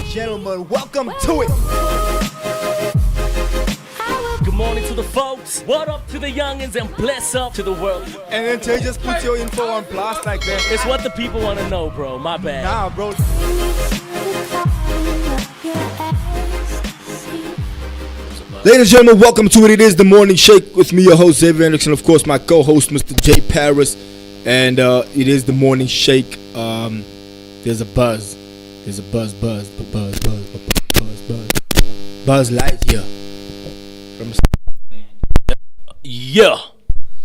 gentlemen, welcome to it. Good morning to the folks. What up to the youngins and bless up to the world. And then Jay just put your info on blast like that. It's what the people want to know, bro. My bad. Nah, bro. Ladies and gentlemen, welcome to it. It is the Morning Shake with me, your host, Xavier, Hendricks, and of course my co-host, Mr. J. Paris. And it is the Morning Shake. There's a buzz. There's a buzz Lightyear. Yeah.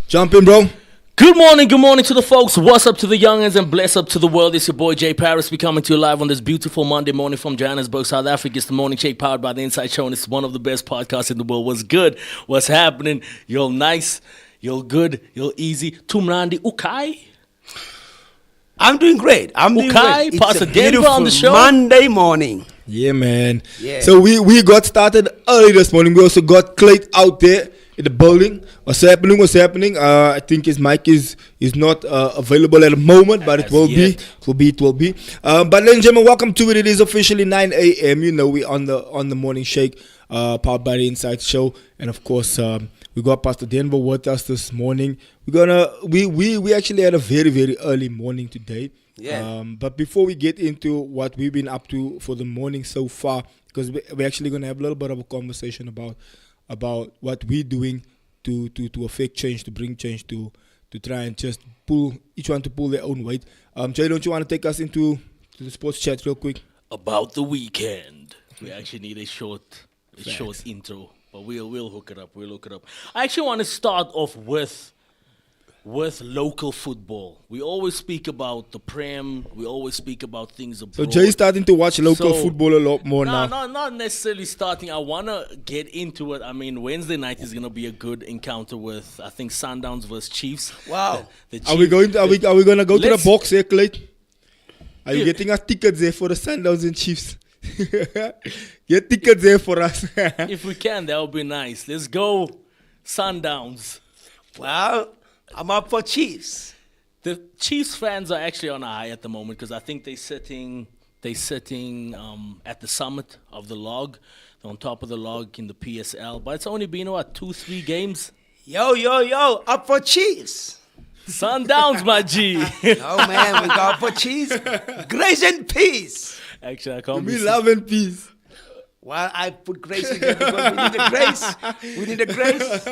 Jump in, bro. Good morning to the folks. What's up to the youngins and bless up to the world. It's your boy J. Paris. We coming to you live on this beautiful Monday morning from Johannesburg, South Africa. It's the Morning Shake powered by the Inside Show, and it's one of the best podcasts in the world. What's good? What's happening? You're nice. You're good. You're easy. Tumrandi Ukai. I'm doing great. Ukai, It's Pastor a Denver beautiful on the show. Monday morning. Yeah, man. Yeah. So we got started early this morning. We also got Clayton out there in the building. What's happening? I think his mic is not available at the moment, but it will be. But ladies and gentlemen, welcome to it. It is officially 9 a.m. You know, we on the Morning Shake, powered by the Inside Show, and of course we got Pastor Denver with us this morning. We actually had a very, very early morning today. Yeah. But before we get into what we've been up to for the morning so far, because we're actually gonna have a little bit of a conversation about what we're doing to affect change, to bring change, to try and just pull their own weight. Jay, don't you want to take us into the sports chat real quick? About the weekend. We actually need a short intro, but we'll hook it up. I actually want to start off with local football. We always speak about the Prem. We always speak about things abroad. So Jay's starting to watch local football a lot more now. No, not necessarily starting. I want to get into it. I mean, Wednesday night is going to be a good encounter with, I think, Sundowns versus Chiefs. Wow. The Are we going to go to the box here, Clayton? Are you Yeah. getting us tickets there for the Sundowns and Chiefs? Get tickets there for us. If we can, that would be nice. Let's go Sundowns. Well, I'm up for Chiefs. The Chiefs fans are actually on a high at the moment because I think they're sitting at the summit of the log. They're on top of the log in the PSL. But it's only been, 2-3 games? Yo, up for Chiefs. Sundowns, my G. Oh, man, we got for Chiefs. Grace and peace. Actually, I can't We be love and peace. Well, I put grace in there because we need a grace. We need a grace.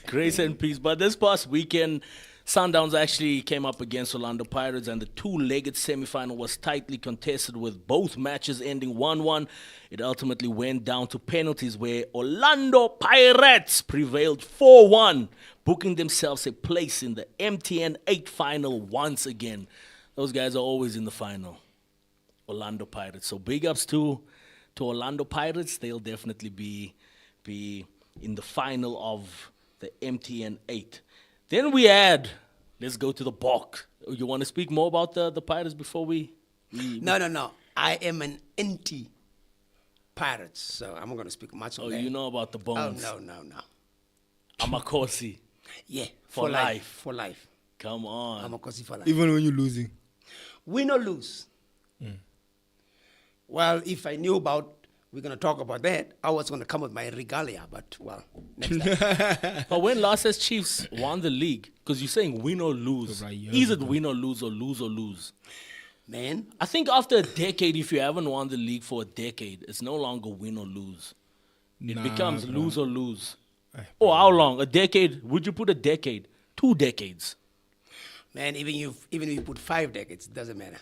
Grace and peace. But this past weekend, Sundowns actually came up against Orlando Pirates, and the two-legged semifinal was tightly contested with both matches ending 1-1. It ultimately went down to penalties where Orlando Pirates prevailed 4-1, booking themselves a place in the MTN 8 final once again. Those guys are always in the final, Orlando Pirates. So big ups to Orlando Pirates. They'll definitely be in the final of the MTN 8. Then let's go to the Bok. You want to speak more about the Pirates before we... No. I am an anti-Pirates, so I'm not going to speak much on that. you know about the bones. Oh, no. Amakosi. Yeah, For life. For life. Come on. I'm a Kosi for life. Even when you're losing. Win or lose. Well, if I knew we're going to talk about that, I was going to come with my regalia, but, well, next time. But when last as Chiefs won the league, because you're saying win or lose, Right, years is it ago. win or lose or lose or lose? Man, I think after a decade, if you haven't won the league for a decade, it's no longer win or lose. It becomes lose or lose. Oh, how long? A decade? Would you put a decade? 2 decades. man, even if you put 5 decades, it doesn't matter.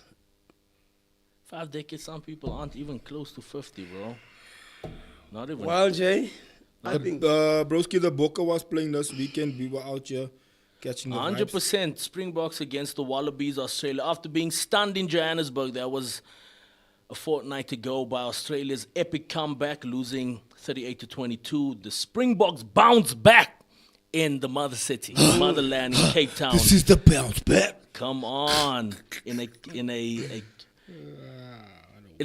5 decades, some people aren't even close to 50, bro. Not even. Well, Jay, I think Broski, the Boca was playing this weekend. We were out here catching the vibes. 100% Springboks against the Wallabies, Australia. After being stunned in Johannesburg, there was a fortnight to go by Australia's epic comeback, losing 38-22. The Springboks bounce back in the mother city, motherland in Cape Town. This is the bounce back. Come on. In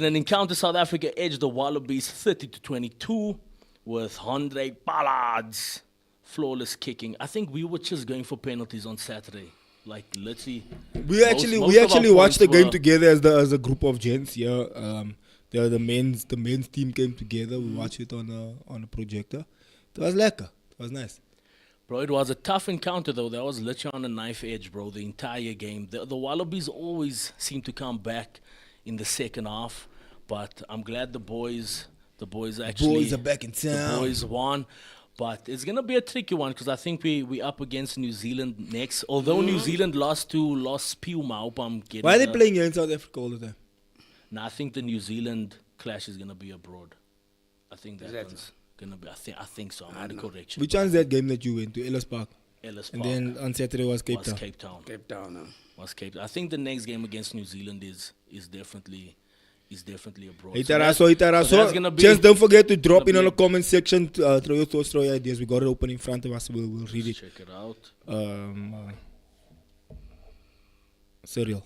an encounter, South Africa edged the Wallabies 30-22 with Hendricks Ballard's flawless kicking. I think we were just going for penalties on Saturday. Like literally, We actually watched the game together as a group of gents. Yeah, the men's team came together. We watched it on a projector. It was lekker. It was nice. Bro, it was a tough encounter, though. That was literally on a knife edge, bro, the entire game. The Wallabies always seem to come back in the second half, but I'm glad the boys actually... Boys are back in town. The boys won. But it's going to be a tricky one because I think we up against New Zealand next. Although New Zealand lost Puma, I hope I'm getting... Why are they playing here in South Africa all the time? Nah, I think the New Zealand clash is going to be abroad. I think that Exactly. one's going to be... I think so. I'm under correction. Which one's that game that you went to? Ellis Park. Ellis And Park then on Saturday was Cape was Town. Cape Town. Cape Town. Was Cape Town. I think the next game against New Zealand is definitely abroad. Itaraso. gonna be Just don't forget to drop in gonna on be the comment section. Throw your thoughts, throw your ideas. We got it open in front of us. We'll read it. Check it out. Serial.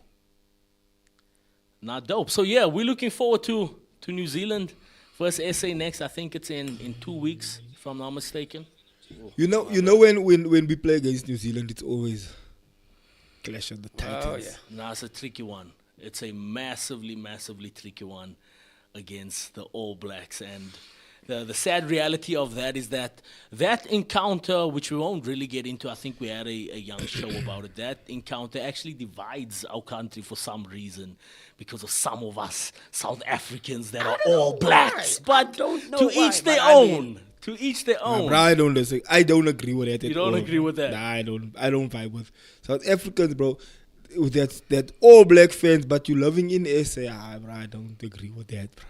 Not dope. So yeah, we're looking forward to New Zealand versus SA next. I think it's in 2 weeks, if I'm not mistaken. You know when we play against New Zealand, it's always Clash of the Titans. Oh, yeah. Nah, it's a tricky one. It's a massively tricky one against the All Blacks. And the sad reality of that is that encounter, which we won't really get into, I think we had a young show about it, that encounter actually divides our country for some reason because of some of us South Africans that are All Blacks. But don't know to why, each their but I own. mean- To each their own. Bro, I don't agree with that. You at don't all. agree with that? Nah, I don't vibe with South Africans, bro. With that all black fans, but you loving in SA. Bro, I don't agree with that, bro.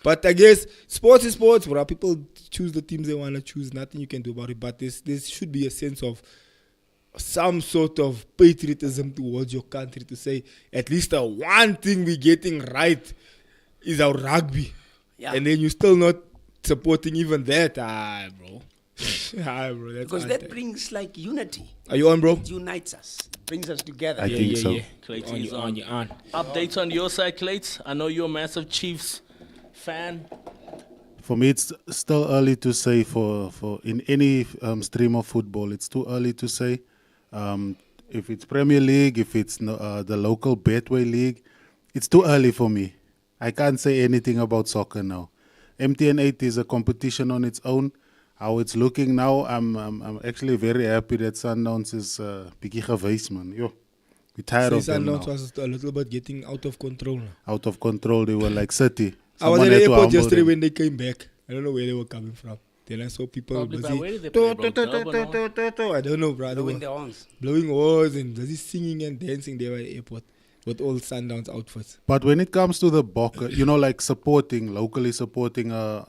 But I guess sports is sports, bro. People choose the teams they want to choose. Nothing you can do about it. But there should be a sense of some sort of patriotism towards your country to say at least the one thing we're getting right is our rugby. Yeah. And then you're still not supporting even that. Bro. Bro. That's Because that brings like unity. Are you on, bro? It unites us. Brings us together. I think so. Clayton On is you, on you, on. Updates on your side, Clayton. I know you're a massive Chiefs fan. For me, it's still early to say for in any stream of football. It's too early to say. If it's Premier League, if it's the local Betway League, it's too early for me. I can't say anything about soccer now. MTN 8 is a competition on its own. How it's looking now, I'm actually very happy that Sundowns is bietjie gewys, man. Yo, we're tired of them now. Sundowns was a little bit getting out of control now. Out of control, they were like City. I was Someone at the had to airport humble yesterday them. when they came back. I don't know where they were coming from. Then I saw people Probably by busy. where did they play, bro? Durban or- I don't know, bro. They Blowing were their horns. blowing horns and busy singing and dancing there at the airport with all Sundowns outfits. But when it comes to the Bokke, like locally supporting a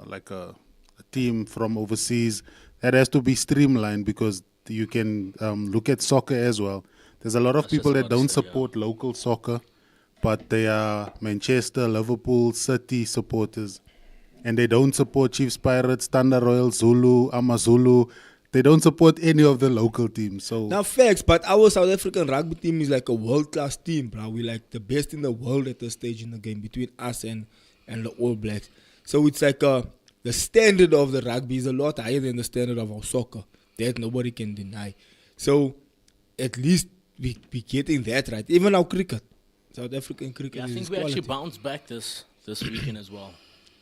team from overseas, that has to be streamlined because you can look at soccer as well. There's a lot of That's people just that about to don't say, yeah. support local soccer, but they are Manchester, Liverpool, City supporters. And they don't support Chiefs, Pirates, Thunder Royal, Zulu, Amazulu. They don't support any of the local teams. So Now, facts, but our South African rugby team is like a world-class team, bro. We're like the best in the world at this stage in the game between us and the All Blacks. So it's like the standard of the rugby is a lot higher than the standard of our soccer. That nobody can deny. So at least we getting that right. Even our cricket, South African cricket Yeah, I is think we quality. actually bounced back this weekend as well.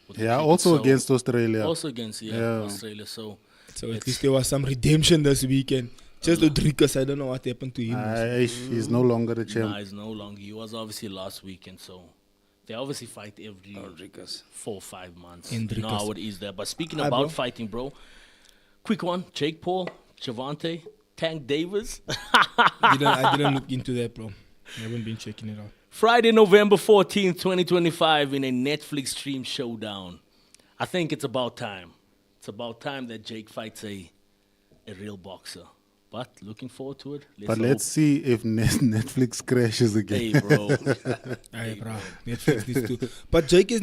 with the yeah, cricket. also So- against Australia. Also against Yeah. Australia. So So at it's- least there was some redemption this weekend. Just Hendricks, I don't know what happened to him. He's no longer a champ. nah, it's no longer. He was obviously last weekend. So they obviously fight every Rodriguez. 4 or 5 months. Hendricks. You know how it is there. But speaking Hi, about bro. fighting, bro, quick one: Jake Paul, Javante, Tank Davis. I didn't look into that, bro. I haven't been checking it out. Friday, November 14th, 2025, in a Netflix stream showdown. I think it's about time. It's about time that Jake fights a real boxer. But looking forward to it. But let's see if Netflix crashes again. Hey, bro. Aye, bro. Netflix needs to. But Jake is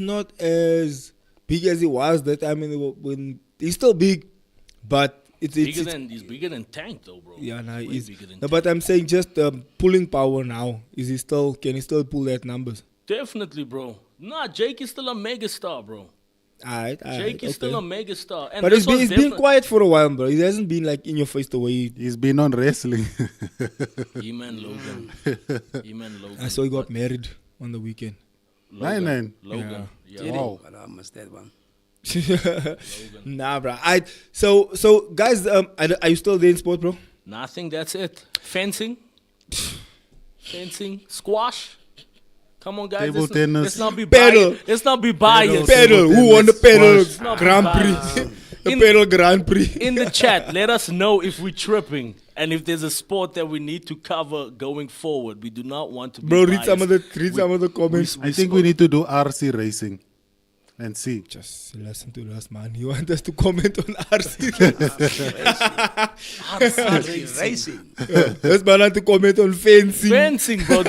not as big as he was that time when he's still big, but it's He's bigger than Tank, though, bro. yeah, nah, Way he's bigger than no, but I'm saying just pulling power now. Can he still pull that numbers? Definitely, bro. Nah, Jake is still a megastar, bro. Alright, Jake is still a megastar. And But this he's one's been different. quiet for a while, bro. He hasn't been like in your face the way He's been on wrestling. He-Man Logan. He-Man Logan. I saw he got But married on the weekend. 9-9. Logan. Did Yeah. he? Wow. But I missed that one. Nah, bro. So guys, are you still there in sport, bro? Nothing. That's it. Fencing. Squash. Come on, guys. Table tennis. Let's not be Paddle. biased. Let's not be biased. Pedal. Who won the pedal Squash. Grand Prix? The pedal Grand Prix. In the chat, let us know if we're tripping and if there's a sport that we need to cover going forward. We do not want to be Bro, biased. read some of the comments. I think we need to do RC racing and see. Just listen to us, man. You want us to comment on RC? Racing. Let's man to comment on fencing. Fencing, bro.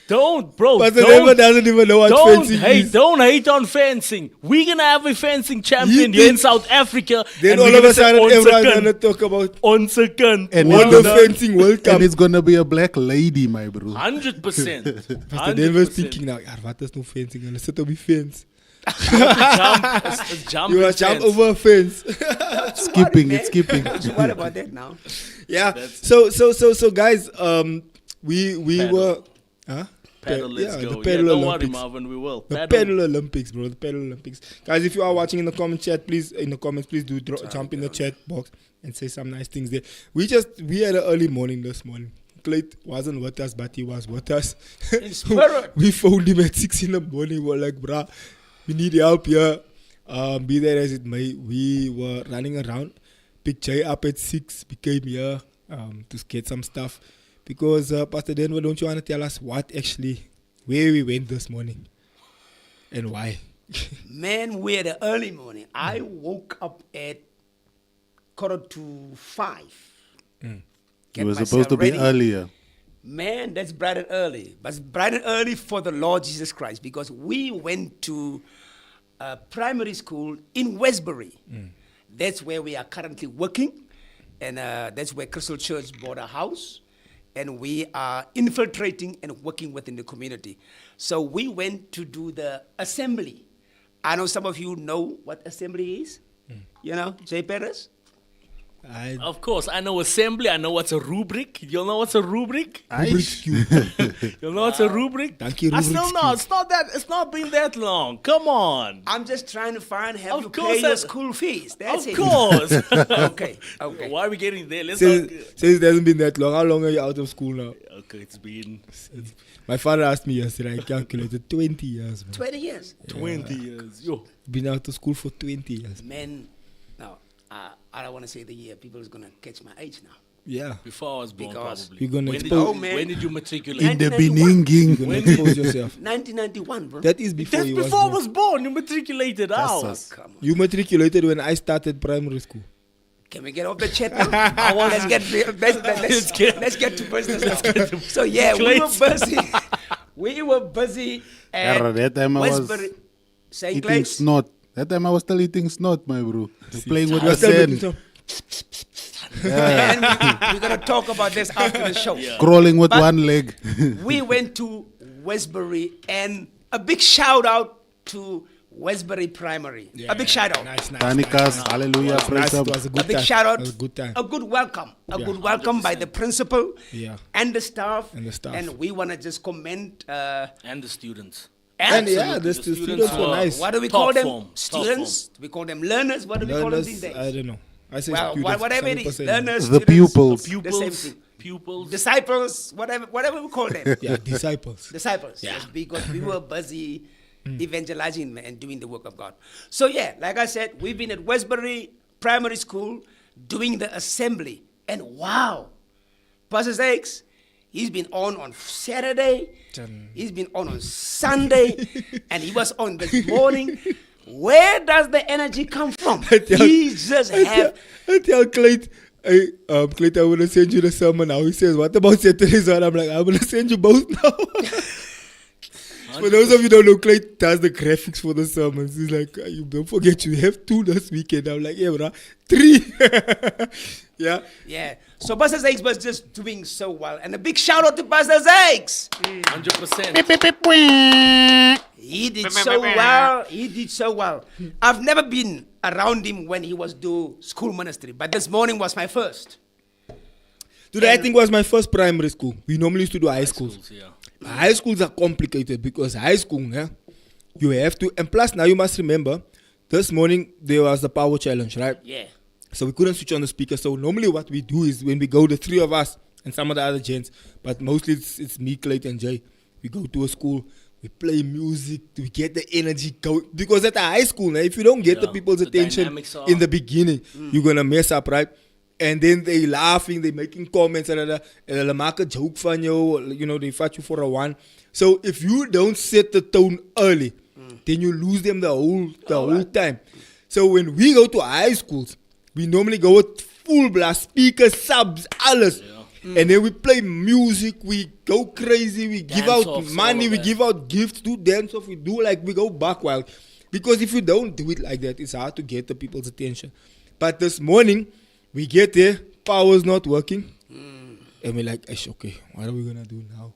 Don't, bro. But the Don't, neighbor doesn't even know what fencing is. don't hate on fencing. We're gonna have a fencing champion You here in think- South Africa. Then and all we're of gonna a say sudden, on everyone's second, gonna talk about on second. And won it's the gonna- fencing World Cup. And it's gonna be a black lady, my bro. 100%. Pastor Denver's thinking now, what is no fencing? Gonna sit on the fence. Jump You and must jump fence. over a fence. Skipping, man. it's skipping. What about that now? Yeah. So guys, we Paddle. were huh? Paddle, let's yeah, go. the Yeah, Paddle don't worry, Olympics. Marvin, we will. The Paddle Olympics, bro. The Paddle Olympics. Guys, if you are watching in the comment chat, please do jump in the chat box and say some nice things there. We had an early morning this morning. Clayton wasn't with us, but he was with us. In spirit. We phoned him at 6 in the morning. We're like, bruh, we need help here. Be there as it may. We were running around. Picked Jay up at 6. We came here to get some stuff. Because, Pastor Denver, don't you want to tell us where we went this morning and why? Man, we had an early morning. I woke up at 4:45. You Get were myself supposed to be ready. earlier. Man, that's bright and early. But it's bright and early for the Lord Jesus Christ because we went to a primary school in Westbury. That's where we are currently working. And that's where Crystal Church bought a house. And we are infiltrating and working within the community. So we went to do the assembly. I know some of you know what assembly is. You know, Jay Perez? Of course, I know assembly. I know what's a rubric. You'll know what's a rubric? You'll know what's a rubric? Thank you, I still rubric know. It's not that. It's not been that long. Come on. I'm just trying to have Of you course pay your I- school fees. That's Of it. course. Okay. Why are we getting there? Let's Says not. it hasn't been that long. How long are you out of school now? Okay, it's been My father asked me yesterday. I calculated 20 years, bro. 20 years. 20 years. Yo. Been out of school for 20 years. Man, no, I don't want to say the year. People is going to catch my age now. Yeah. Before I was born, Because probably. you're gonna when, did expose- you, Oh, man. when did you matriculate? In the 1991. beginning. You're gonna expose yourself. 1991, bro. That is before That's you before I was was born. You matriculated out. us. Come on. You matriculated when I started primary school. Can we get off the chat now? let's get to business now. So yeah, we were busy. We were busy at Error, that time I was Westbury. Say Eating Clay. snot. That time I was still eating snot, my bro. Playing with You the are still making sand. some- And we're going to talk about this after the show. Crawling with But- one leg. We went to Westbury, and a big shout out to Westbury Primary. A big shout out. Nice. Tanikas, hallelujah, praise Nice. him. It was a A good big time. shout out. It was a good time. A good welcome. A Yeah. good welcome by the principal Yeah. and the staff. And the staff. And we want to just commend. And the students. And yeah, absolutely. the students were nice. What do we Top call them? form. Top Students? We call them learners? What do we call them Learners, these days? I don't know. I say Well, students, whatever it is. 100%. Learners, The students, pupils. the same Pupils. thing. Pupils. Disciples, whatever we call them. Yeah, disciples. Disciples. Yes, because we were busy evangelizing and doing the work of God. So yeah, like I said, we've been at Westbury Primary School doing the assembly. And wow, Pastor Zakes, he's been on Saturday, he's been on Sunday, and he was on this morning. Where does the energy come from? He just have... I tell Clayton, Clayton, I'm gonna send you the sermon now. He says, "What about Saturday's one?" I'm like, "I'm gonna send you both now." For those of you who don't know, Clayton does the graphics for the sermons. He's like, "You don't forget, you have 2 this weekend." I'm like, "Yeah, bro, 3." Yeah. Yeah. So Pastor Zakes was just doing so well. And a big shout out to Pastor Zakes. 100%. He did so well. He did so well. I've never been around him when he was doing school ministry, but this morning was my first. Dude, I think was my first primary school. We normally used to do high schools. Yeah. High schools are complicated because high school, you have to, and plus now you must remember, this morning there was the power challenge, right? Yeah. So we couldn't switch on the speaker. So normally what we do is when we go, the three of us and some of the other gents, but mostly it's me, Clayton, and Jay. We go to a school, we play music, we get the energy going. Because at the high school, now, if you don't get the people's the attention dynamics are in the beginning, you're going to mess up, right? And then they laughing, they making comments, and they make a joke from you, they fight you for a one. So if you don't set the tone early, then you lose them the whole time. So when we go to high schools, we normally go with full blast, speakers, subs, alles. And then we play music, we go crazy, we give out Dance-offs, money, all we of give out gifts, do dance off, we go back wild. Because if you don't do it like that, it's hard to get the people's attention. But this morning, we get there, power's not working. And we're like, okay, what are we going to do now?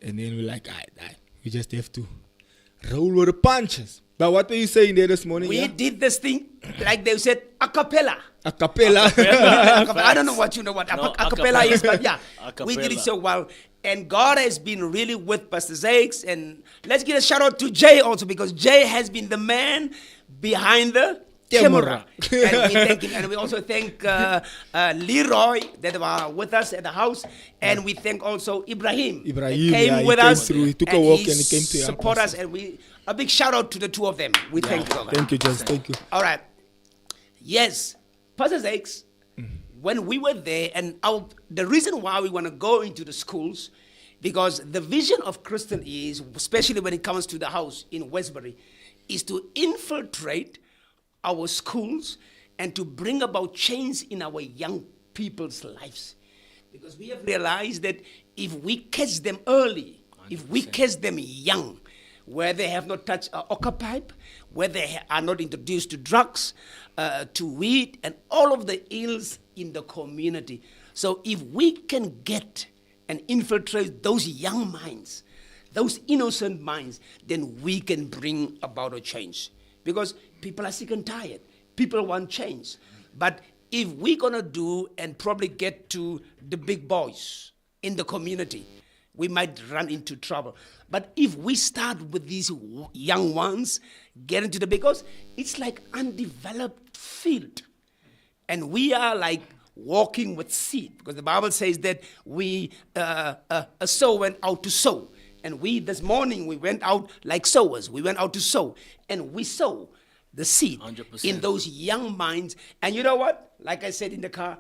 And then we're like, we just have to roll with the punches. But what were you saying there this morning? We did this thing, like they said, a cappella. A cappella. I don't know what you know what No, a cappella is, but yeah, A we did it cappella. so well. And God has been really with Pastor Zakes. And let's give a shout out to Jay also, because Jay has been the man behind the camera. And we thank him. And we also thank Leroy that were with us at the house. And we thank also Ibrahim. Ibrahim, that came he with came us. through. He took a walk he and he came to help support us. us. And a big shout out to the two of them. We thank you. Thank you, Jess. Thank you. All right. Yes, Pastor Zakes, when we were there, and the reason why we want to go into the schools, because the vision of Christian is, especially when it comes to the house in Westbury, is to infiltrate our schools and to bring about change in our young people's lives. Because we have realized that if we catch them early, if we catch them young, where they have not touched ochre pipe, where they are not introduced to drugs, to weed, and all of the ills in the community. So if we can get and infiltrate those young minds, those innocent minds, then we can bring about a change. Because people are sick and tired. People want change. But if we're going to do and probably get to the big boys in the community, we might run into trouble. But if we start with these young ones, get into the, because it's like undeveloped field. And we are like walking with seed, because the Bible says that we, a sower went out to sow. And we, this morning, we went out like sowers. We went out to sow. And we sow the seed 100%. in those young minds. And you know what? Like I said in the car,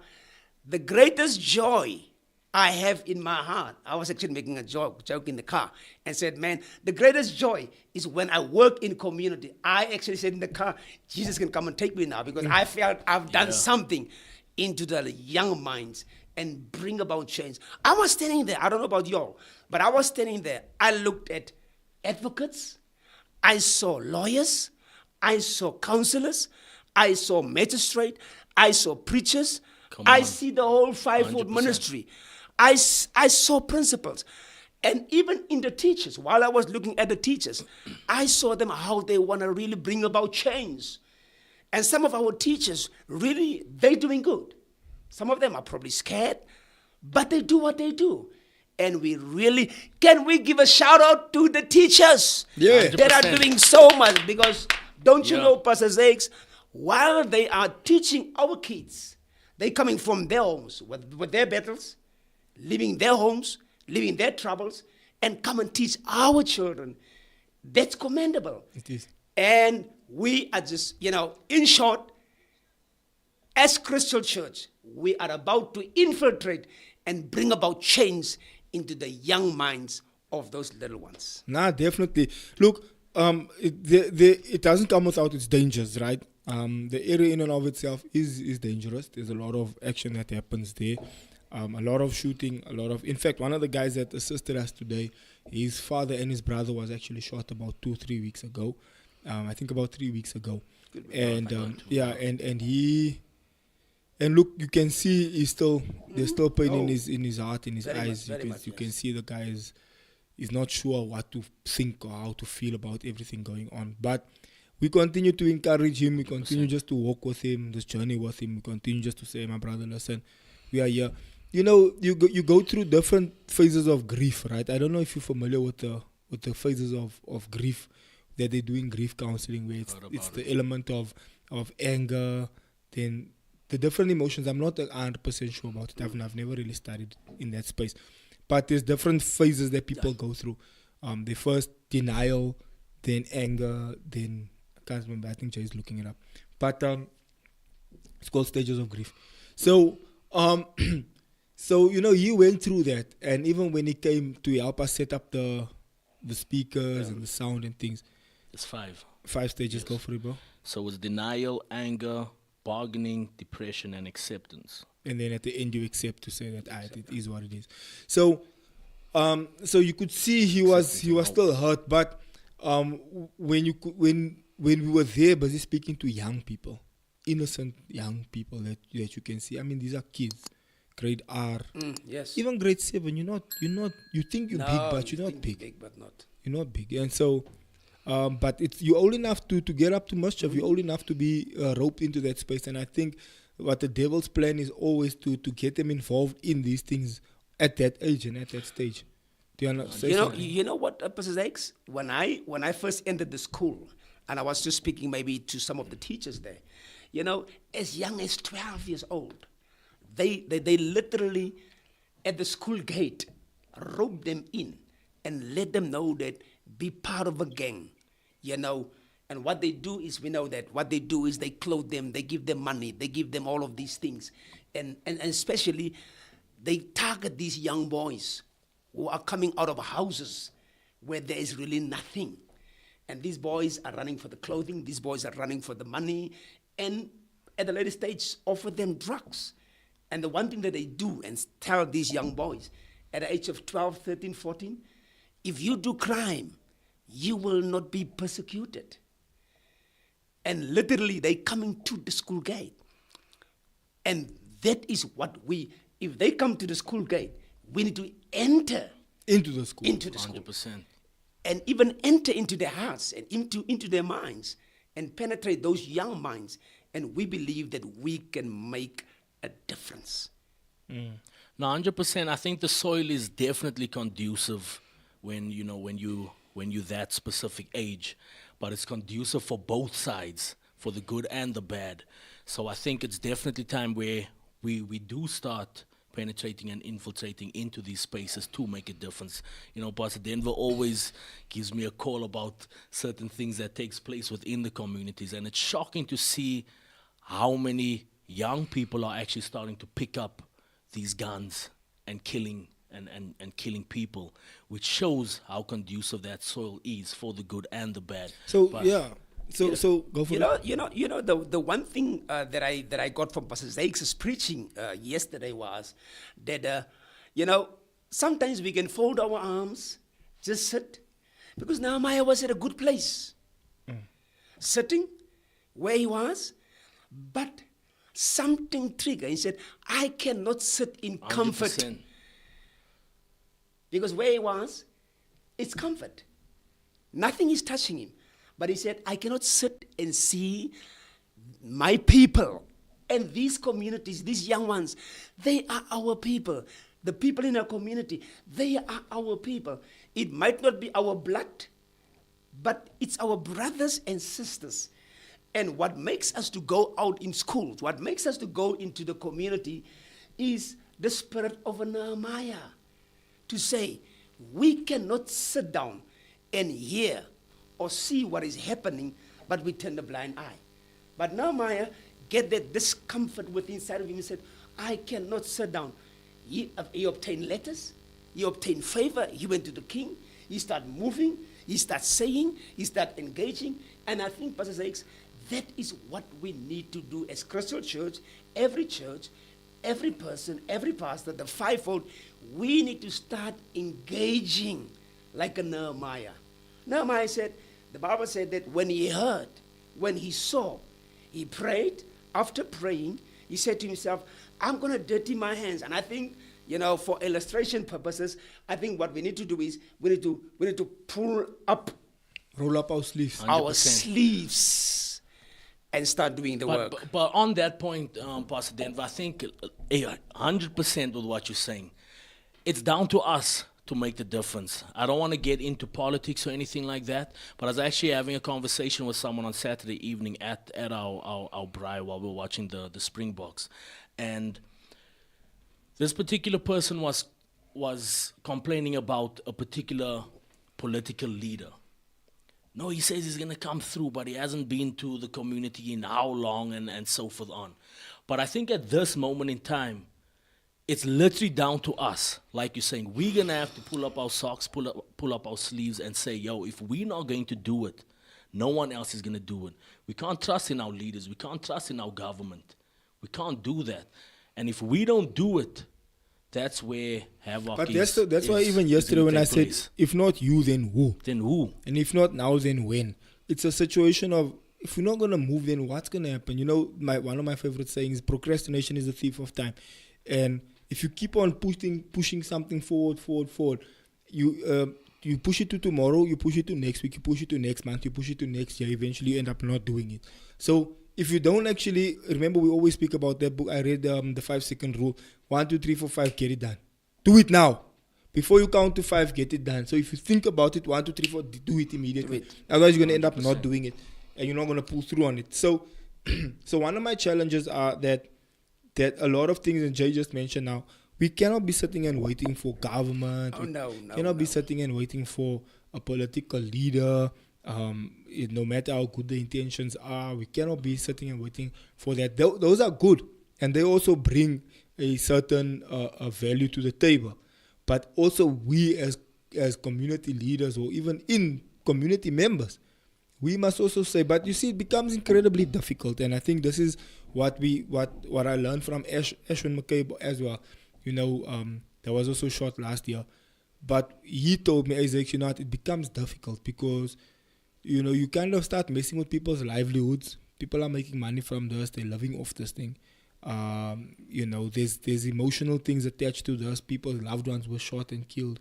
the greatest joy I have in my heart, I was actually making a joke in the car, and said, man, the greatest joy is when I work in community. I actually said in the car, Jesus can come and take me now, because I felt I've done something into the young minds and bring about change. I was standing there, I don't know about y'all, but I was standing there. I looked at advocates, I saw lawyers, I saw counselors, I saw magistrate, I saw preachers, I see the whole fivefold 100%. ministry. I saw principals. And even in the teachers, while I was looking at the teachers, I saw them how they want to really bring about change. And some of our teachers, really, they're doing good. Some of them are probably scared, but they do what they do. And we really, can we give a shout out to the teachers that are 100%. doing so much? Because don't you Yeah. know, Pastor Zakes, while they are teaching our kids, they coming from their homes with their battles, leaving their homes, leaving their troubles, and come and teach our children. That's commendable. It is. And we are just, in short, as Christian Church, we are about to infiltrate and bring about change into the young minds of those little ones. Nah, definitely. Look, it doesn't come without its dangers, right? The area in and of itself is dangerous. There's a lot of action that happens there. A lot of shooting, in fact, one of the guys that assisted us today, his father and his brother was actually shot about 2-3 weeks ago. I think about 3 weeks ago. And look, you can see there's still pain in his heart, in his eyes. You can see the guy is not sure what to think or how to feel about everything going on. But we continue to encourage him. We continue just to walk with him, this journey with him. We continue just to say, my brother, listen, we are here. you go through different phases of grief, right? I don't know if you're familiar with the phases of grief that they do in grief counseling, where it's the element of anger, then the different emotions. I'm not 100% sure about it. I've never really studied in that space, but there's different phases that people go through. The first denial, then anger, then I can't remember. I think Jay's looking it up, but it's called stages of grief. So so he went through that, and even when he came to help us set up the speakers and the sound and things, It's 5. 5 stages. Go for it, bro. So it's denial, anger, bargaining, depression, and acceptance. And then at the end you accept to say that it is what it is. So so you could see he was still hurt, but when we were there busy speaking to young people, innocent young people that you can see. I mean, these are kids, grade R, Yes. even grade 7. You think you're big, but you're not big. Big, but not. You're not big, and so. But you're old enough to get up to mischief. You're old enough to be roped into that space. And I think what the devil's plan is always to get them involved in these things at that age and at that stage. Do you understand? You know what, Pastor Zakes? When I first entered the school, and I was just speaking maybe to some of the teachers there, as young as 12 years old, they literally at the school gate roped them in and let them know that be part of a gang, and what they do is, we know that what they do is they clothe them, they give them money, they give them all of these things, and especially they target these young boys who are coming out of houses where there is really nothing, and these boys are running for the clothing, these boys are running for the money, and at the later stage offer them drugs. And the one thing that they do and tell these young boys at the age of 12, 13, 14, if you do crime, you will not be persecuted. And literally, they coming to the school gate. And that is what if they come to the school gate, we need to enter into the school. 100%. And even enter into their hearts and into their minds and penetrate those young minds. And we believe that we can make a difference. No, 100%. I think the soil is definitely conducive when you're that specific age, but it's conducive for both sides, for the good and the bad. So I think it's definitely time where we do start penetrating and infiltrating into these spaces to make a difference. Pastor Denver always gives me a call about certain things that takes place within the communities, and it's shocking to see how many young people are actually starting to pick up these guns and killing and killing people, which shows how conducive that soil is for the good and the bad. So So go for it. The one thing that I got from Pastor Zakes' preaching yesterday was that sometimes we can fold our arms, just sit, because Nehemiah was at a good place, sitting where he was, but something triggered. He said, "I cannot sit in comfort." 100%. Because where he was, it's comfort. Nothing is touching him. But he said, "I cannot sit and see my people and these communities, these young ones. They are our people. The people in our community, they are our people. It might not be our blood, but it's our brothers and sisters." And what makes us to go out in schools, what makes us to go into the community is the spirit of a Nehemiah. To say, we cannot sit down and hear or see what is happening, but we turn the blind eye. But Nehemiah get that discomfort within inside of him. He said, "I cannot sit down." He obtained letters. He obtained favor. He went to the king. He started moving. He started saying. He started engaging. And I think, Pastor Zakes, that is what we need to do as Crystal Church, every person, every pastor, the fivefold. We need to start engaging like a Nehemiah. Nehemiah said, the Bible said that when he heard, when he saw, he prayed. After praying, he said to himself, "I'm going to dirty my hands." And I think, for illustration purposes, I think what we need to do is we need to pull up, roll up our sleeves. 100%. our sleeves. and start doing the work. But on that point, Pastor Denver, I think 100% with what you're saying. It's down to us to make the difference. I don't want to get into politics or anything like that, but I was actually having a conversation with someone on Saturday evening at our braai while we were watching the Springboks. And this particular person was complaining about a particular political leader. No, he says he's going to come through, but he hasn't been to the community in how long and so forth on. But I think at this moment in time, it's literally down to us. Like you're saying, we're going to have to pull up our socks, pull up our sleeves and say, yo, if we're not going to do it, no one else is going to do it. We can't trust in our leaders. We can't trust in our government. We can't do that. And if we don't do it, that's where havoc But is. that's why even yesterday when I said, if not you, then who? Then who? And if not now, then when? It's a situation of, if we're not going to move, then what's going to happen? You know, one of my favorite sayings, procrastination is the thief of time. And if you keep on pushing something forward, you push it to tomorrow, you push it to next week, you push it to next month, you push it to next year, eventually you end up not doing it. So if you don't actually, remember we always speak about that book, I read the 5-second rule, 1, 2, 3, 4, 5, get it done. Do it now. Before you count to 5, get it done. So if you think about it, 1, 2, 3, 4, do it immediately. Otherwise you're going to end up not doing it and you're not going to pull through on it. So so one of my challenges are that a lot of things, and Jay just mentioned now, we cannot be sitting and waiting for government. Cannot be sitting and waiting for a political leader. No matter how good the intentions are, we cannot be sitting and waiting for that. Those are good, and they also bring a certain value to the table. But also we as community leaders, or even in community members, we must also say. But you see, it becomes incredibly difficult, and I think this is what I learned from Ashwin McCabe as well. You know, that was also shot last year, but he told me, Zakes, you know, it becomes difficult because, you know, you kind of start messing with people's livelihoods. People are making money from this; they're living off this thing. You know, there's emotional things attached to this. People's loved ones were shot and killed,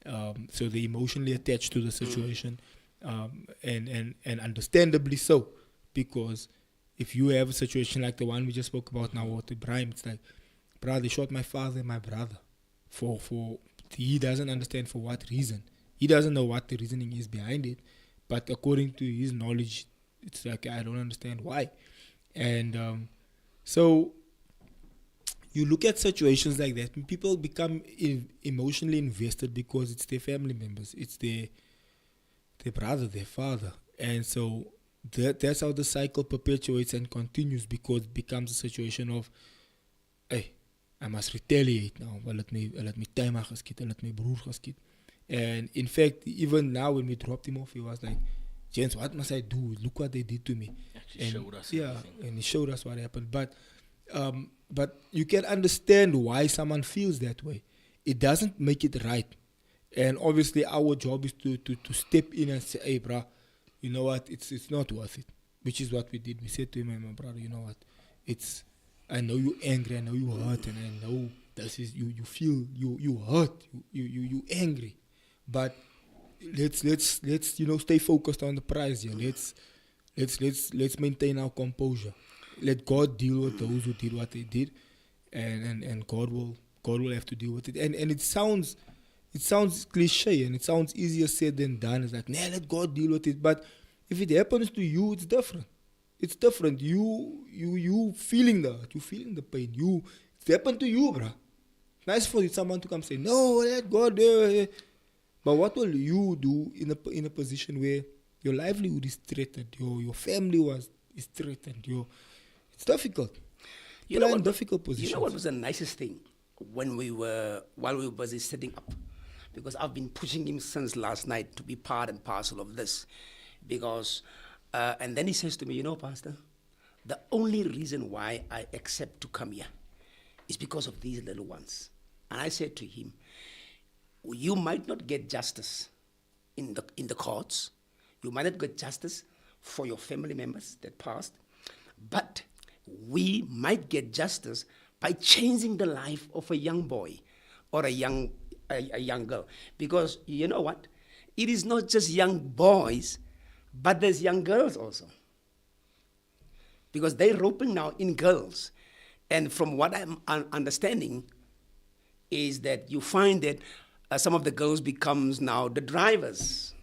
so they're emotionally attached to the situation, and understandably so, because if you have a situation like the one we just spoke about now with Ibrahim, it's like, brother, they shot my father and my brother. He doesn't understand for what reason. He doesn't know what the reasoning is behind it. But according to his knowledge, it's like, I don't understand why. And so you look at situations like that, and people become emotionally invested because it's their family members. It's their brother, their father. And so that's how the cycle perpetuates and continues, because it becomes a situation of, hey, I must retaliate now. Well, let me time geskiet and let my broer geskiet. And in fact, even now when we dropped him off, he was like, James, what must I do? Look what they did to me. Actually showed us everything. And he showed us what happened. But you can understand why someone feels that way. It doesn't make it right. And obviously our job is to step in and say, hey, bro, you know what, it's not worth it. Which is what we did. We said to him, my brother, you know what, I know you're angry, I know you hurt, and I know this is you feel you hurt, you angry. But let's stay focused on the prize here. Let's maintain our composure. Let God deal with those who did what they did, and God will have to deal with it. And it sounds cliche and it sounds easier said than done. It's like, nah, let God deal with it. But if it happens to you, it's different. It's different. You feeling that. You feeling the pain. It happened to you, bruh. Nice for someone to come say, no, let God do it. But what will you do in a position where your livelihood is threatened, your family is threatened, it's difficult. You know what? Difficult positions. You know what was the nicest thing while we were busy setting up, because I've been pushing him since last night to be part and parcel of this, because and then he says to me, you know, Pastor, the only reason why I accept to come here is because of these little ones. And I said to him, you might not get justice in the courts. You might not get justice for your family members that passed, but we might get justice by changing the life of a young boy or a young girl. Because you know what? It is not just young boys, but there's young girls also. because they're roping now in girls. And from what I'm understanding is that you find that some of the girls becomes now the drivers.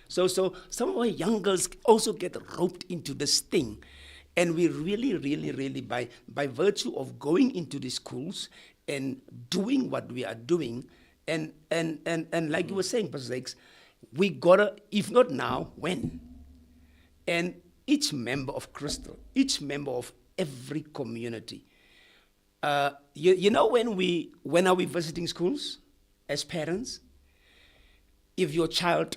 So some of our young girls also get roped into this thing. And we really, by virtue of going into the schools and doing what we are doing, and like you were saying, Pastor Zakes, we gotta, if not now, when? And each member of Crystal, each member of every community, you know, when are we visiting schools as parents? If your child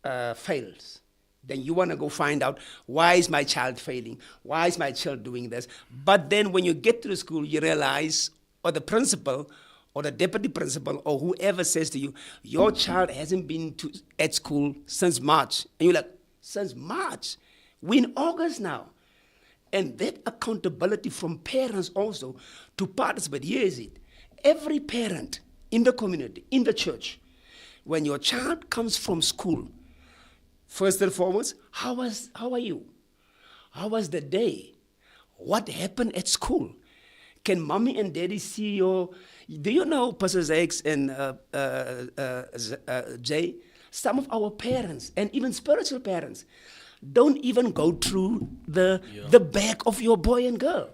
fails, then you want to go find out, why is my child failing? Why is my child doing this? But then when you get to the school, you realize, or the principal, or the deputy principal, or whoever says to you, your child hasn't been at school since March. And you're like, since March? We're in August now. And that accountability from parents also to participate. Here is it. Every parent in the community, in the church, when your child comes from school, first and foremost, how are you? How was the day? What happened at school? Can mommy and daddy see your... Do you know, Pastor Zakes and Jay, some of our parents, and even spiritual parents, don't even go through the back of your boy and girl.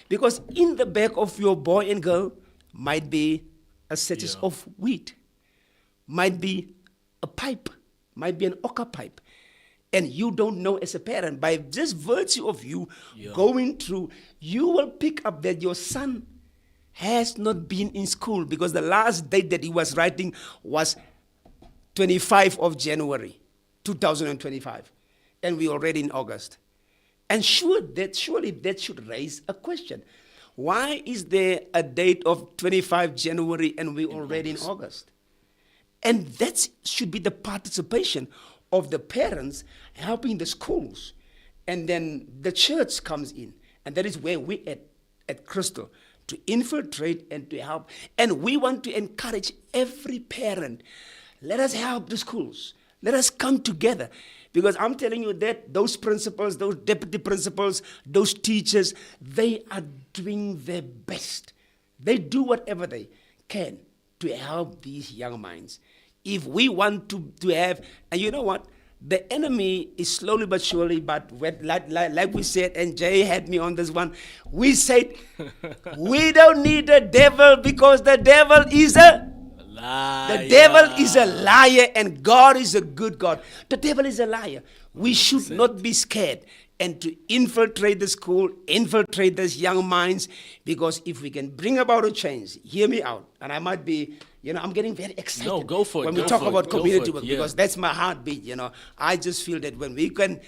Because in the back of your boy and girl might be a sachet of wheat, might be a pipe, might be an ochre pipe. And you don't know as a parent, by just virtue of you going through, you will pick up that your son has not been in school, because the last date that he was writing was 25 of January, 2025. And we're already in August. And surely that should raise a question. Why is there a date of 25 January and we're already in August? And that should be the participation of the parents helping the schools. And then the church comes in. And that is where we at Crystal, to infiltrate and to help. And we want to encourage every parent. Let us help the schools. Let us come together. Because I'm telling you that those principals, those deputy principals, those teachers, they are doing their best. They do whatever they can to help these young minds. If we want to have, and you know what? The enemy is slowly but surely, but like we said, and Jay had me on this one, we said, we don't need the devil because the devil is a liar. The devil is a liar and God is a good God. The devil is a liar. We should not be scared and to infiltrate the school, infiltrate these young minds, because if we can bring about a change, hear me out, and I might be, I'm getting very excited. No, go for it. When we talk about community work, because that's my heartbeat, I just feel that when we can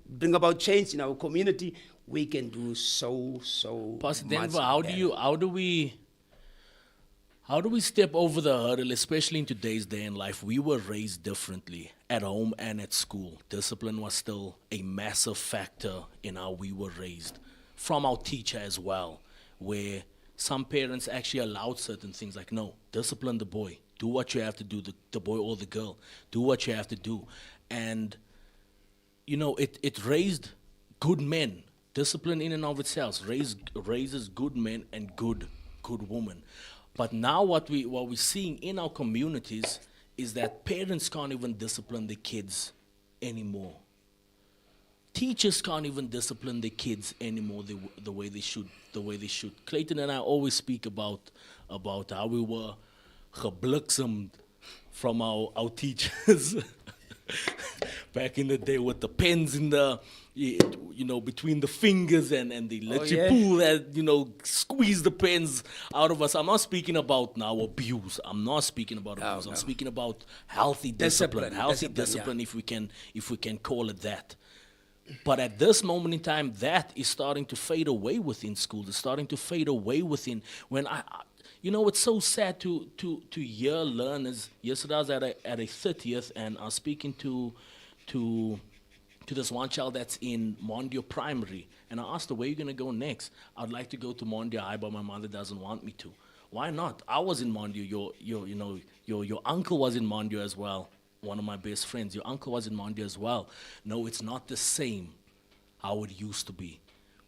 bring about change in our community, we can do so Pastor much. Denver, how do we step over the hurdle, especially in today's day and life? We were raised differently at home and at school. Discipline was still a massive factor in how we were raised, from our teacher as well, where some parents actually allowed certain things like, no, discipline the boy. Do what you have to do, the boy or the girl. Do what you have to do. And, it raised good men. Discipline in and of itself raises good men and good women. But now what we're seeing in our communities is that parents can't even discipline their kids anymore. Teachers can't even discipline their kids anymore the way they should. Clayton and I always speak about how we were gebliksemd from our teachers back in the day with the pens in the between the fingers and they let you pull that, squeeze the pens out of us. I'm not speaking about now abuse. I'm not speaking about abuse. I'm speaking about healthy discipline. Healthy discipline, if we can call it that. But at this moment in time, that is starting to fade away within schools. It's starting to fade away within when it's so sad to hear learners. Yesterday I was at a 30th and I was speaking to this one child that's in Mondio Primary, and I asked her, where are you going to go next? I'd like to go to Mondio High, but my mother doesn't want me to. Why not? I was in Mondio. Your uncle was in Mondio as well. One of my best friends. Your uncle was in Mondio as well. No, it's not the same. how it used to be,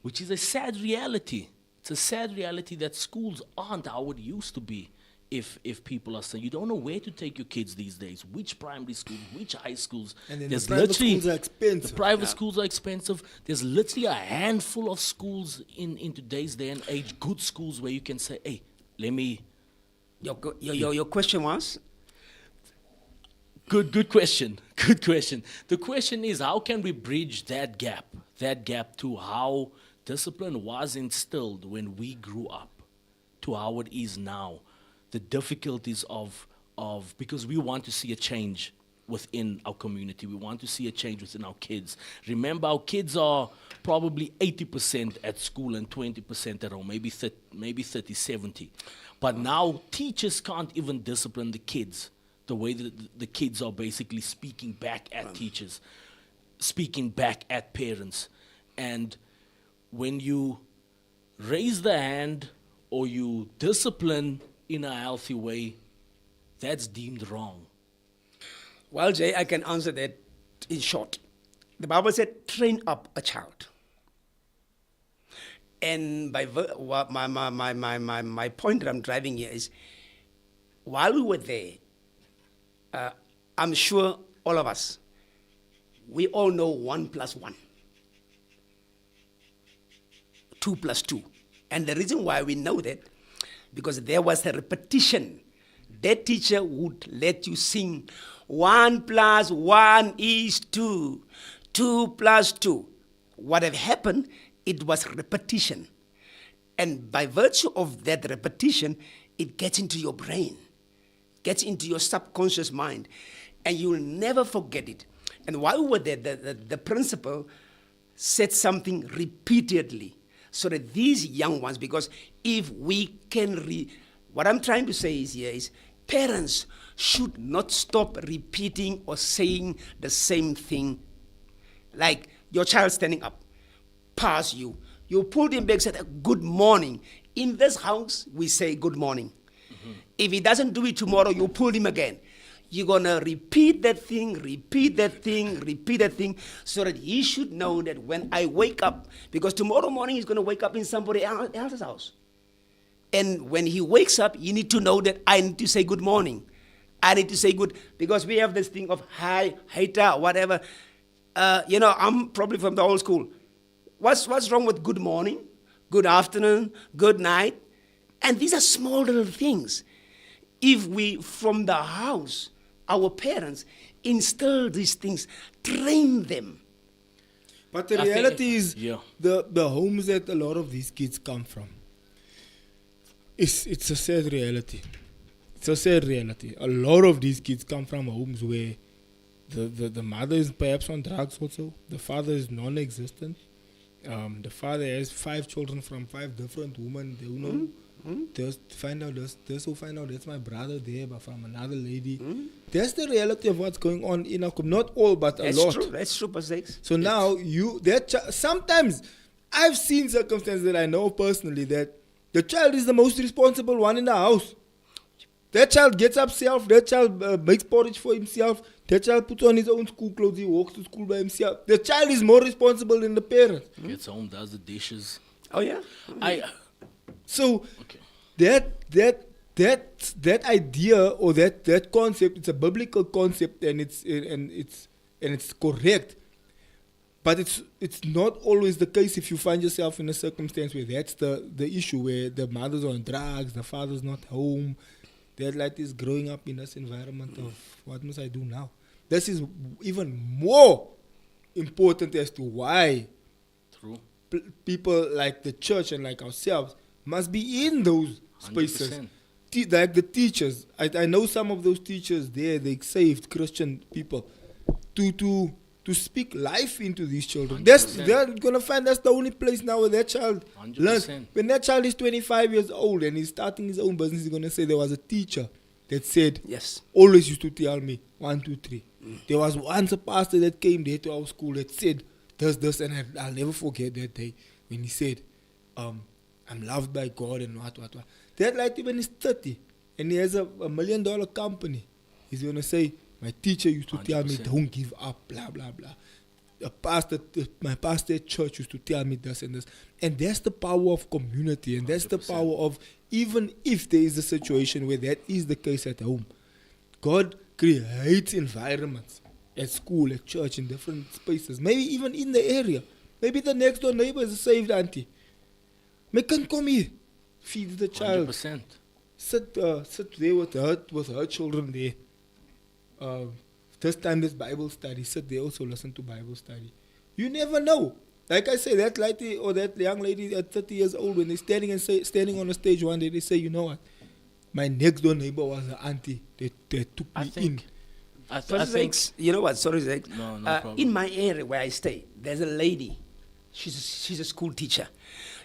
which is a sad reality. It's a sad reality that schools aren't how it used to be. If people are saying, you don't know where to take your kids these days, which primary schools, which high schools. And then There's the private literally- schools are expensive. The private schools are expensive. There's literally a handful of schools in today's day and age, good schools where you can say, hey, let me... Your question was? Good question. Good question. The question is, how can we bridge that gap to how discipline was instilled when we grew up to how it is now? The difficulties of because we want to see a change within our community. We want to see a change within our kids. Remember, our kids are probably 80% at school and 20% at home, maybe 30, 70. But now teachers can't even discipline the kids the way that the kids are basically speaking back at teachers, speaking back at parents. And when you raise the hand or you discipline in a healthy way, that's deemed wrong. Well, Jay, I can answer that in short. The Bible said, train up a child. And my point that I'm driving here is, while we were there, I'm sure all of us, we all know 1 + 1. 2 + 2. And the reason why we know that, because there was a repetition. That teacher would let you sing 1 + 1 is 2, 2 + 2. What had happened, it was repetition. And by virtue of that repetition, it gets into your brain, gets into your subconscious mind, and you'll never forget it. And while we were there, the principal said something repeatedly, so that these young ones, because if we can what I'm trying to say is parents should not stop repeating or saying the same thing. Like your child standing up, pass you. You pulled him back, said, good morning. In this house, we say good morning. Mm-hmm. If he doesn't do it tomorrow, you pull him again. You're going to repeat that thing, so that he should know that when I wake up, because tomorrow morning he's going to wake up in somebody else's house. And when he wakes up, you need to know that I need to say good morning. I need to say good, because we have this thing of hi, hater, whatever. I'm probably from the old school. What's wrong with good morning, good afternoon, good night? And these are small little things. If we, from the house, our parents, instill these things, train them. But the reality is, the homes that a lot of these kids come from, it's a sad reality. It's a sad reality. A lot of these kids come from homes where the mother is perhaps on drugs also. The father is non-existent. The father has 5 children from 5 different women. They know. Just find out this will find out that's my brother there, but from another lady. That's the reality of what's going on in our community. Not all, but a lot. That's true, Zakes. So now sometimes I've seen circumstances that I know personally that the child is the most responsible one in the house. That child gets up self. That child makes porridge for himself. That child puts on his own school clothes. He walks to school by himself. The child is more responsible than the parent. Gets home, does the dishes. Oh yeah. So that idea or that concept, it's a biblical concept, and it's correct. But it's not always the case if you find yourself in a circumstance where that's the issue, where the mother's on drugs, the father's not home. They're like this growing up in this environment of what must I do now? This is even more important as to why people like the church and like ourselves must be in those spaces. Like the teachers. I know some of those teachers there, they saved Christian people to speak life into these children. They're going to find that's the only place now where that child 100%. learns. When that child is 25 years old and he's starting his own business, he's going to say there was a teacher that said, yes, always used to tell me 1, 2, 3. There was once a pastor that came there to our school that said this, and I'll never forget that day when he said, I'm loved by God and what. That like when he's 30 and he has a $1 million company, he's going to say, my teacher used to 100%. Tell me, don't give up, blah, blah, blah. my pastor at church used to tell me this and this. And that's the power of community. And that's the 100%. power of, even if there is a situation where that is the case at home, God creates environments at school, at church, in different spaces, maybe even in the area. Maybe the next door neighbor is a saved auntie. Make can come here, feed the child. 100%. Sit there with her children there. This time there's Bible study. Sit there also, listen to Bible study. You never know. Like I say, that lady or that young lady at 30 years old, when they're standing on the stage one day, they say, you know what? My next door neighbor was an auntie. They took me in. I Sorry, think. Zakes, you know what? Sorry, Zakes. No problem. In my area where I stay, there's a lady. She's a school teacher.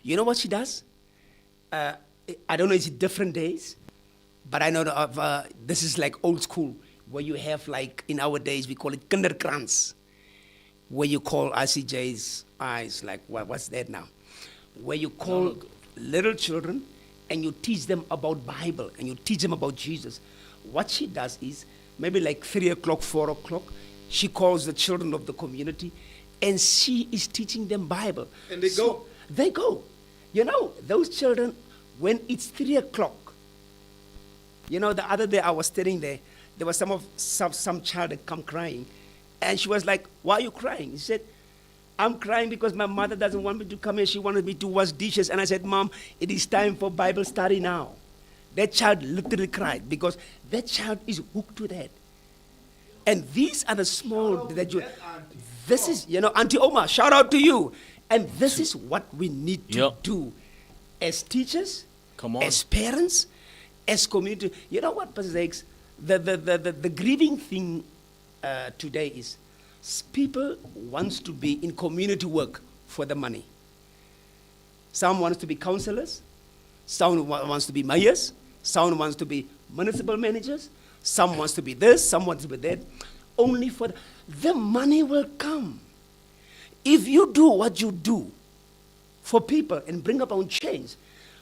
You know what she does? I don't know, it's different days, but I know of this is like old school, where you have, like, in our days, we call it kinderkrans, where you call RCJ's eyes, like, what's that now? Where you call little children and you teach them about Bible and you teach them about Jesus. What she does is, maybe like 3 o'clock, 4 o'clock, she calls the children of the community and she is teaching them Bible. And they go? They go. You know, those children, when it's 3 o'clock, you know, the other day I was sitting there, there was some child that come crying, and she was like, why are you crying? She said, I'm crying because my mother doesn't want me to come here. She wanted me to wash dishes. And I said, Mom, it is time for Bible study now. That child literally cried because that child is hooked to that. And these are the small that you, this is, you know, Auntie Oma, shout out to you. And this is what we need to do as teachers, Come on. as parents, as community. You know what, Pastor Zakes? The grieving thing today is people wants to be in community work for the money. Some wants to be counselors, some wants to be mayors, some wants to be municipal managers, some wants to be this, some wants to be that. Only for the money will come. If you do what you do for people and bring about change,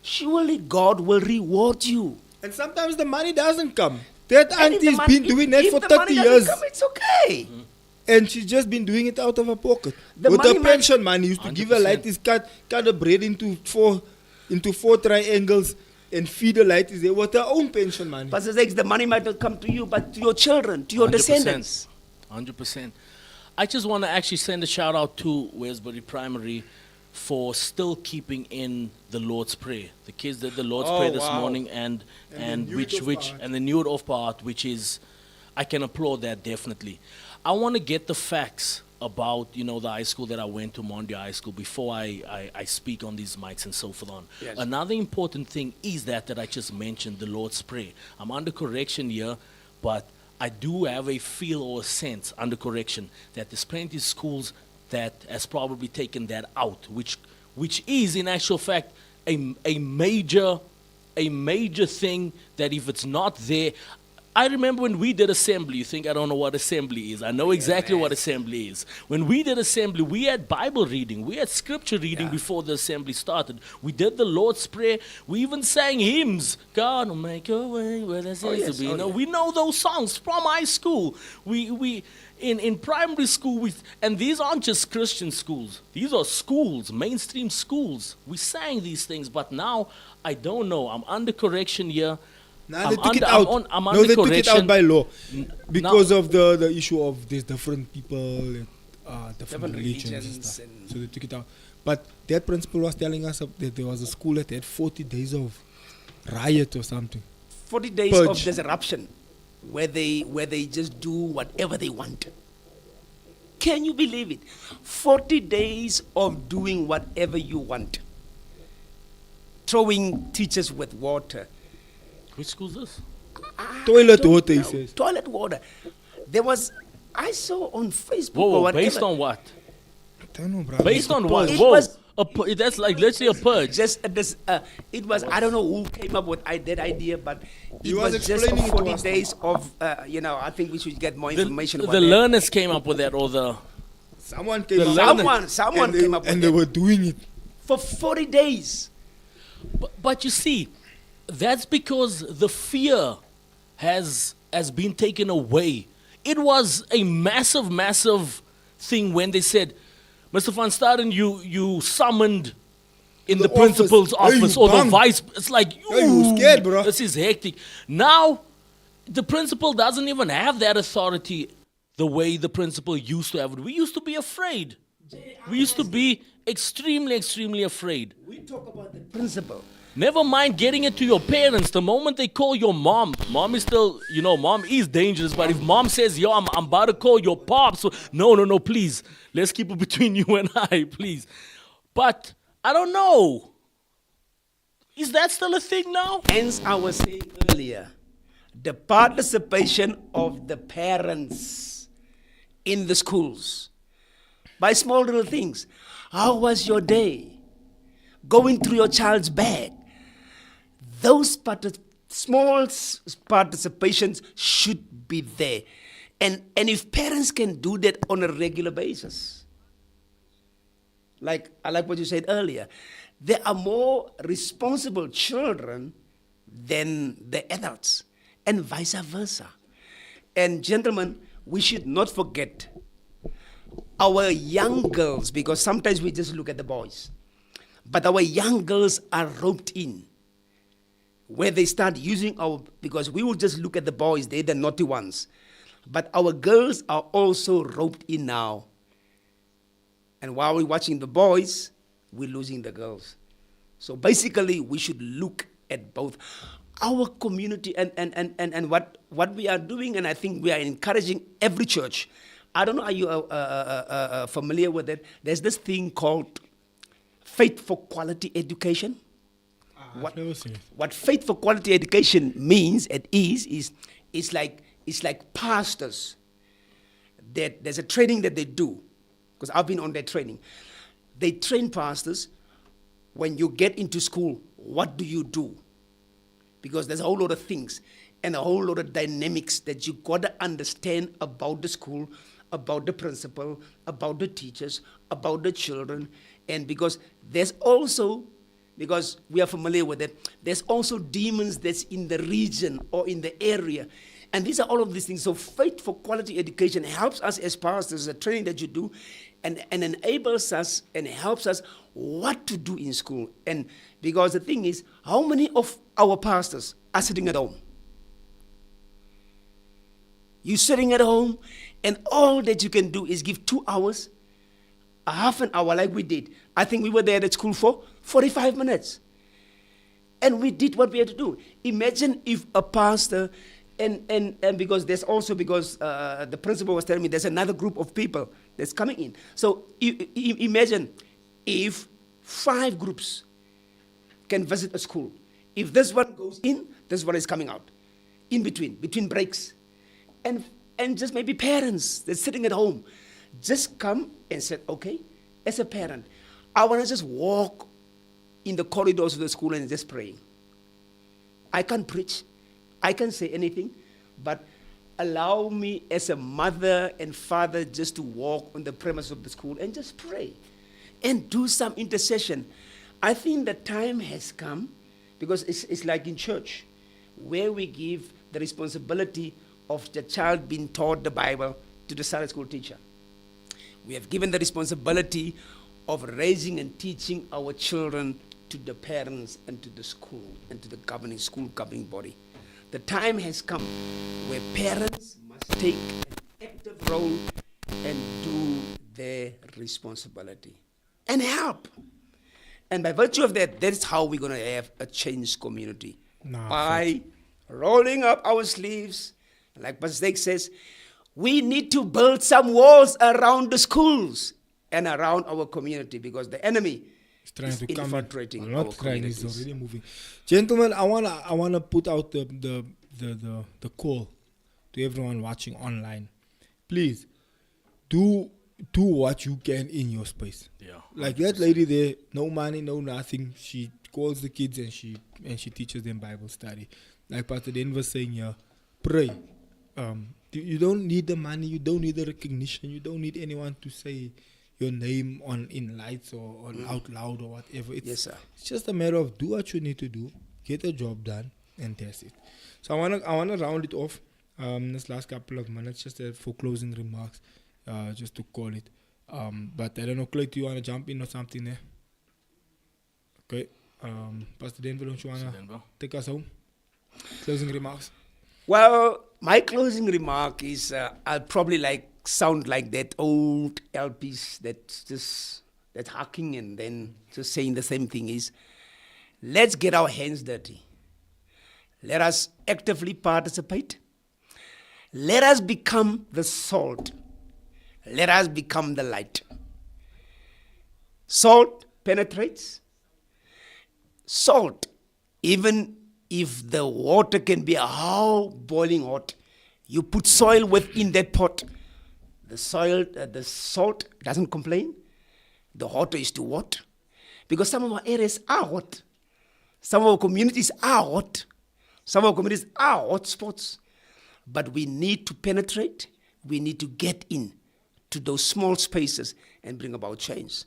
surely God will reward you. And sometimes the money doesn't come. That And if the auntie's money- been doing that if for the 30 money doesn't years. come, it's okay. And she's just been doing it out of her pocket. The With money her might- pension money, used to give her 100%. like this, cut the bread into four triangles and feed the lighties there with her own pension money. Pastor Zakes, the money might not come to you, but to your children, to your 100%. descendants. 100%. I just want to actually send a shout out to Westbury Primary for still keeping in the Lord's Prayer. The kids did the Lord's Oh, Prayer this wow. morning, and they knew it off by heart. and they knew it off by heart, which is, I can applaud that definitely. I want to get the facts about, you know, the high school that I went to, Monday High School, before I speak on these mics and so forth on. Yes. Another important thing is that I just mentioned, the Lord's Prayer. I'm under correction here, but I do have a feel or a sense, under correction, that there's plenty of schools that has probably taken that out, which is in actual fact a major thing, that if it's not there. I remember when we did assembly. You think I don't know what assembly is? I know exactly what assembly is. When we did assembly, we had Bible reading, we had scripture reading before the assembly started. We did the Lord's Prayer. We even sang hymns. God will make your way where there seems yes. to be. Oh, You know, yeah. we know those songs from high school. We in primary school, and these aren't just Christian schools. These are schools, mainstream schools. We sang these things, but now I don't know. I'm under correction here. Now they took it out. I'm No, under they took it correction. out by law because now- of the issue of there's different people, different Different religions and religions stuff. and- So they took it out. But that principal was telling us that there was a school that had 40 days of riot or something. 40 days Purge. of disruption where they just do whatever they want. Can you believe it? 40 days of doing whatever you want. Throwing teachers with water. Which school is this? Toilet Don't water, he know. says. Toilet water. I saw on Facebook or Whoa, whatever. based on what? I don't know, bro. Based on what? It Whoa, was- that's like literally a purge. Just this, it was, I don't know who came up with that idea, but He it was was just explaining it to 40 us. days of, I think we should get more information about The that. learners came up with that, or the Someone came The out learner- Someone and they, came up with and they it. were doing it. For 40 days. But you see, that's because the fear has been taken away. It was a massive thing when they said, Mr. Van Staden, you summoned in the The principal's office. Hey, office you or the bum. vice. It's like, Hey, you scared, bro. this is hectic. Now, the principal doesn't even have that authority the way the principal used to have it. We used to be afraid. We used to be extremely, extremely afraid. We talk about the principle. Never mind getting it to your parents. The moment they call your mom is still, mom is dangerous. But if mom says, yo, I'm about to call your pops. So, no, please. Let's keep it between you and I, please. But I don't know. Is that still a thing now? Hence, I was saying earlier, the participation of the parents in the schools by small little things. How was your day? Going through your child's bag. Those small participations should be there. And if parents can do that on a regular basis, I like what you said earlier, there are more responsible children than the adults, and vice versa. And gentlemen, we should not forget our young girls, because sometimes we just look at the boys, but our young girls are roped in, where they start using because we will just look at the boys, they're the naughty ones. But our girls are also roped in now. And while we're watching the boys, we're losing the girls. So basically, we should look at both our community and what we are doing, and I think we are encouraging every church. I don't know, are you familiar with it? There's this thing called Faith for Quality Education. I've never seen it. What Faith for Quality Education means, it's like pastors. There's a training that they do, because I've been on that training. They train pastors. When you get into school, what do you do? Because there's a whole lot of things and a whole lot of dynamics that you got to understand about the school, about the principal, about the teachers, about the children. And because we are familiar with it, there's also demons that's in the region or in the area. And these are all of these things. So Faith for Quality Education helps us as pastors, the training that you do, and enables us and helps us what to do in school. And because the thing is, how many of our pastors are sitting at home? You're sitting at home, and all that you can do is give 2 hours, a half an hour like we did. I think we were there at school for 45 minutes. And we did what we had to do. Imagine if a pastor, and because the principal was telling me there's another group of people that's coming in. So imagine if 5 groups can visit a school. If this one goes in, this one is coming out. In between breaks. And just maybe parents that's sitting at home just come and said, okay, as a parent, I want to just walk in the corridors of the school and just praying. I can't preach. I can't say anything, but allow me as a mother and father just to walk on the premise of the school and just pray and do some intercession. I think the time has come, because it's like in church, where we give the responsibility of the child being taught the Bible to the Sunday school teacher. We have given the responsibility of raising and teaching our children to the parents and to the school and to the school governing body. The time has come where parents must take an active role and do their responsibility and help. And by virtue of that, that's how we're going to have a changed community. By rolling up our sleeves, like Pastor Zakes says, we need to build some walls around the schools and around our community, because the enemy He's trying is to come infiltrating in. our Not trying, he's communities. already moving. Gentlemen, I wanna put out the call to everyone watching online. Please do what you can in your space. Yeah. Like that lady there, no money, no nothing. She calls the kids and she teaches them Bible study. Like Pastor Den was saying here, pray. You don't need the money, you don't need the recognition, you don't need anyone to say your name in lights or out loud or whatever. Yes, sir. It's just a matter of do what you need to do, get the job done, and that's it. So I wanna round it off this last couple of minutes just for closing remarks. just to call it. But I don't know, Clay, do you want to jump in or something there? Okay. Pastor Denver, don't you want to take us home? Closing remarks. Well, my closing remark is I'll probably sound like that old LPs that hacking and then just saying the same thing is, let's get our hands dirty. Let us actively participate. Let us become the salt. Let us become the light. Salt penetrates. Salt, even if the water can be how boiling hot, you put soil within that pot. The salt doesn't complain. The water is too hot. Because some of our areas are hot. Some of our communities are hot. Some of our communities are hot spots. But we need to penetrate. We need to get in to those small spaces and bring about change.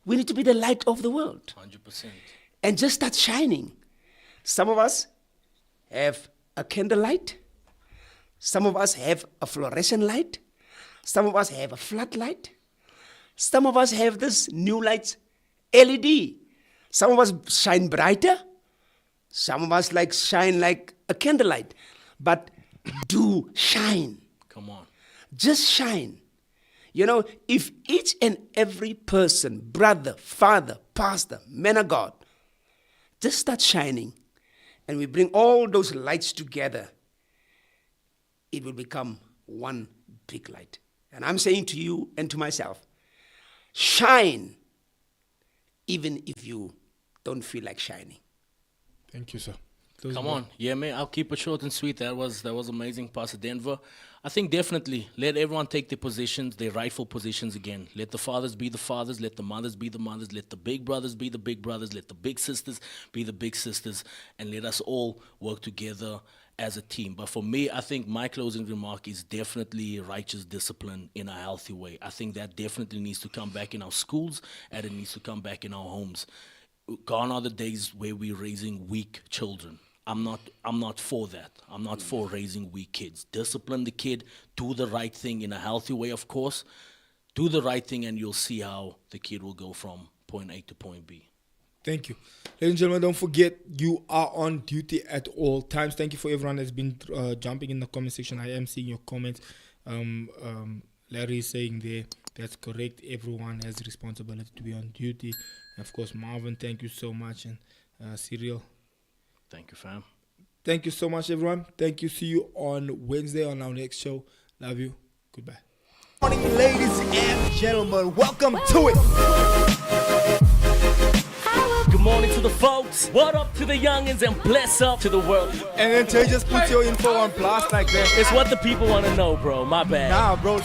We need to be the light of the world. 100%. And just start shining. Some of us have a candlelight. Some of us have a fluorescent light. Some of us have a flat light. Some of us have this new lights, LED. Some of us shine brighter. Some of us shine like a candlelight. But do shine. Come on. Just shine. You know, if each and every person, brother, father, pastor, man of God, just start shining, and we bring all those lights together, it will become one big light. And I'm saying to you and to myself, shine, even if you don't feel like shining. Thank you, sir. Come on. Yeah, man, I'll keep it short and sweet. That was amazing, Pastor Denver. I think definitely let everyone take their positions, their rightful positions again. Let the fathers be the fathers. Let the mothers be the mothers. Let the big brothers be the big brothers. Let the big sisters be the big sisters. And let us all work together as a team. But for me, I think my closing remark is definitely righteous discipline in a healthy way. I think that definitely needs to come back in our schools, and it needs to come back in our homes. Gone are the days where we're raising weak children. I'm not for that. I'm not for raising weak kids. Discipline the kid, do the right thing in a healthy way, of course. Do the right thing, and you'll see how the kid will go from point A to point B. Thank you. Ladies and gentlemen, don't forget, you are on duty at all times. Thank you for everyone that's been jumping in the comment section. I am seeing your comments. Larry is saying there, that's correct. Everyone has responsibility to be on duty. And of course, Marvin, thank you so much. And Cyril. Thank you, fam. Thank you so much, everyone. Thank you. See you on Wednesday on our next show. Love you. Goodbye. Morning, ladies and gentlemen. Welcome to it. Good morning to the folks. What up to the youngins, and bless up to the world. And then Tay just put your info on blast like that. It's what the people want to know, bro. My bad. Nah, bro.